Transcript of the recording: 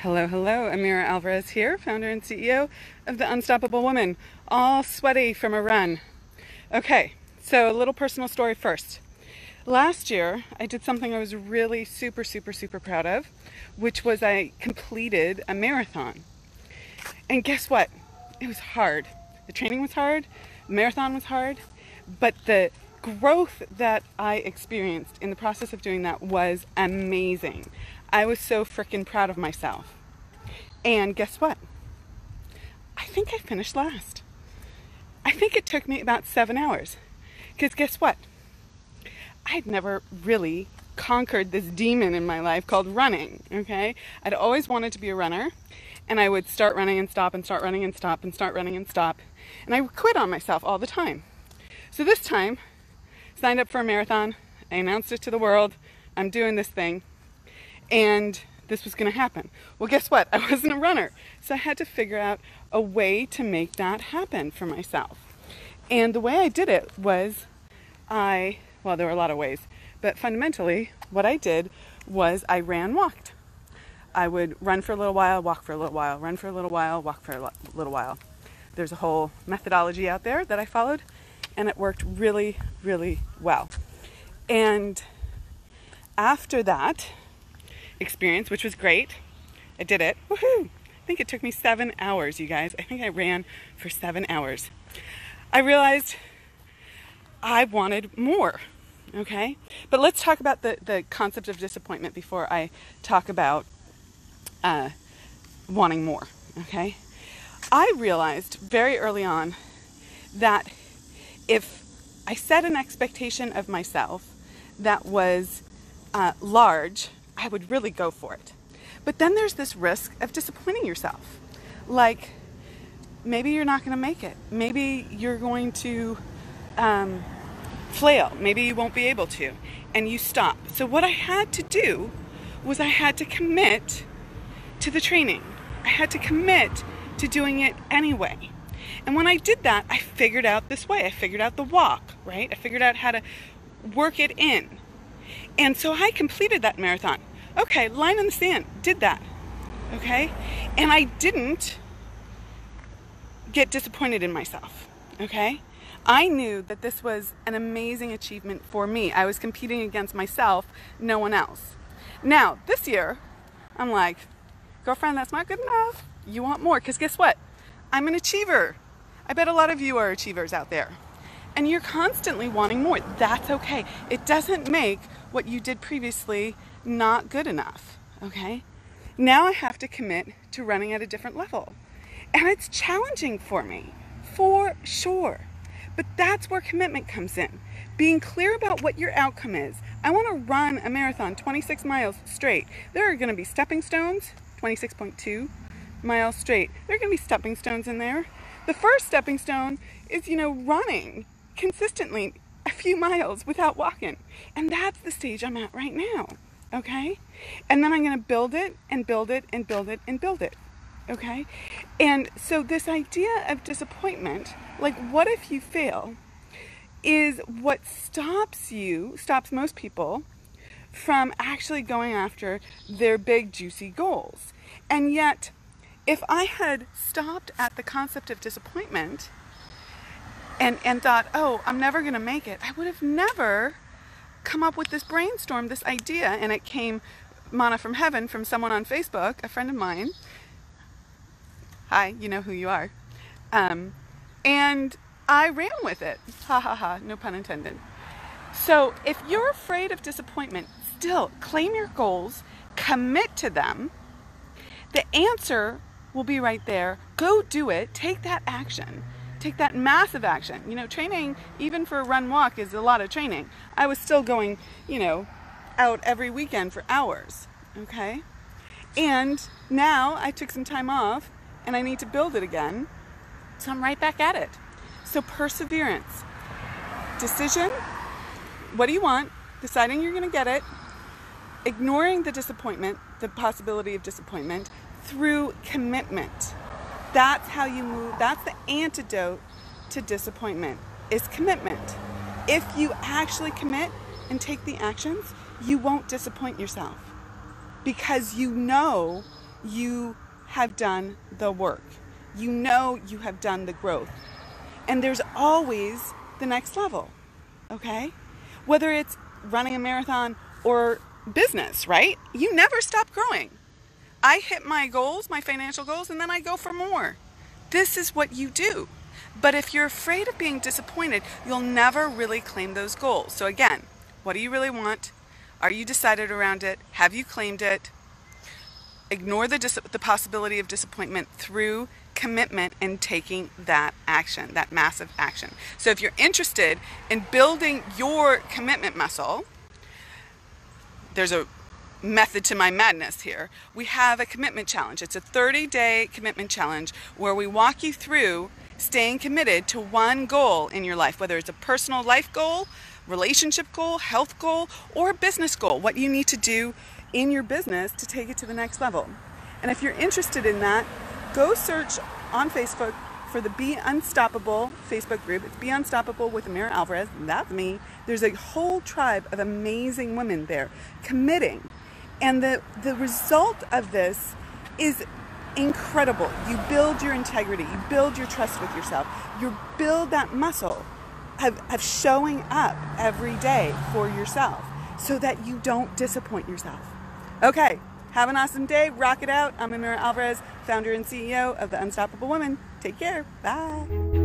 Hello, hello. Amira Alvarez here, founder and CEO of The Unstoppable Woman, all sweaty from a run. Okay, so a little personal story first. Last year, I did something I was really super proud of, which was I completed a marathon. And guess what? It was hard. The training was hard, the marathon was hard, but the growth that I experienced in the process of doing that was amazing. I was so freaking proud of myself. And guess what? I think I finished last. I think it took me about 7 hours. Because guess what? I'd never really conquered this demon in my life called running, okay? I'd always wanted to be a runner, and I would start running and stop and start running and stop and start running and stop. And I would quit on myself all the time. So this time, signed up for a marathon. I announced it to the world. I'm doing this thing. And this was going to happen. Well, guess what? I wasn't a runner. So I had to figure out a way to make that happen for myself. And the way I did it was well, there were a lot of ways. But fundamentally, what I did was I walked. I would run for a little while, walk for a little while, run for a little while, walk for a little while. There's a whole methodology out there that I followed, and it worked really well. And after that experience, which was great, I did it. Woohoo! I think it took me 7 hours, you guys. I think I ran for 7 hours. I realized I wanted more, okay? But let's talk about the concept of disappointment before I talk about wanting more, okay? I realized very early on that if I set an expectation of myself that was large, I would really go for it. But then there's this risk of disappointing yourself. Like, maybe you're not going to make it. Maybe you're going to flail. Maybe you won't be able to. And you stop. So what I had to do was I had to commit to the training. I had to commit to doing it anyway. And when I did that, I figured out this way. I figured out the walk, right? I figured out how to work it in. And so I completed that marathon. Okay, line in the sand, did that. Okay? And I didn't get disappointed in myself. Okay? I knew that this was an amazing achievement for me. I was competing against myself, no one else. Now, this year, I'm like, girlfriend, that's not good enough. You want more, because guess what? I'm an achiever. I bet a lot of you are achievers out there. And you're constantly wanting more. That's okay. It doesn't make what you did previously not good enough, okay? Now I have to commit to running at a different level. And it's challenging for me, for sure. But that's where commitment comes in. Being clear about what your outcome is. I want to run a marathon, 26 miles straight. There are going to be stepping stones, 26.2 miles straight. There are going to be stepping stones in there. The first stepping stone is, running consistently a few miles without walking. And that's the stage I'm at right now, okay? And then I'm going to build it and build it and build it and build it, okay? And so this idea of disappointment, like what if you fail, is what stops most people from actually going after their big juicy goals. And yet, if I had stopped at the concept of disappointment and thought, oh, I'm never going to make it, I would have never come up with this brainstorm, this idea, and it came manna from heaven from someone on Facebook, a friend of mine. Hi, you know who you are. And I ran with it. Ha ha ha, no pun intended. So if you're afraid of disappointment, still claim your goals, commit to them. The answer will be right there. Go do it. Take that action. Take that massive action. Training, even for a run walk, is a lot of training. I was still going, out every weekend for hours. Okay? And now I took some time off and I need to build it again. So I'm right back at it. So perseverance. Decision. What do you want? Deciding you're going to get it. Ignoring the disappointment, the possibility of disappointment, through commitment. That's how you move. That's the antidote to disappointment, is commitment. If you actually commit and take the actions, you won't disappoint yourself, because you know you have done the work. You know you have done the growth. And there's always the next level, okay? Whether it's running a marathon or business, right? You never stop growing. I hit my goals, my financial goals, and then I go for more. This is what you do. But if you're afraid of being disappointed, you'll never really claim those goals. So again, what do you really want? Are you decided around it? Have you claimed it? Ignore the possibility of disappointment through commitment and taking that action, that massive action. So if you're interested in building your commitment muscle, there's a method to my madness here. We have a commitment challenge. It's a 30-day commitment challenge where we walk you through staying committed to one goal in your life, whether it's a personal life goal, relationship goal, health goal, or a business goal, what you need to do in your business to take it to the next level. And if you're interested in that, go search on Facebook for the Be Unstoppable Facebook group. It's Be Unstoppable with Amira Alvarez. That's me. There's a whole tribe of amazing women there committing. And the result of this is incredible. You build your integrity. You build your trust with yourself. You build that muscle of showing up every day for yourself so that you don't disappoint yourself. Okay, have an awesome day. Rock it out. I'm Amira Alvarez, founder and CEO of The Unstoppable Woman. Take care. Bye.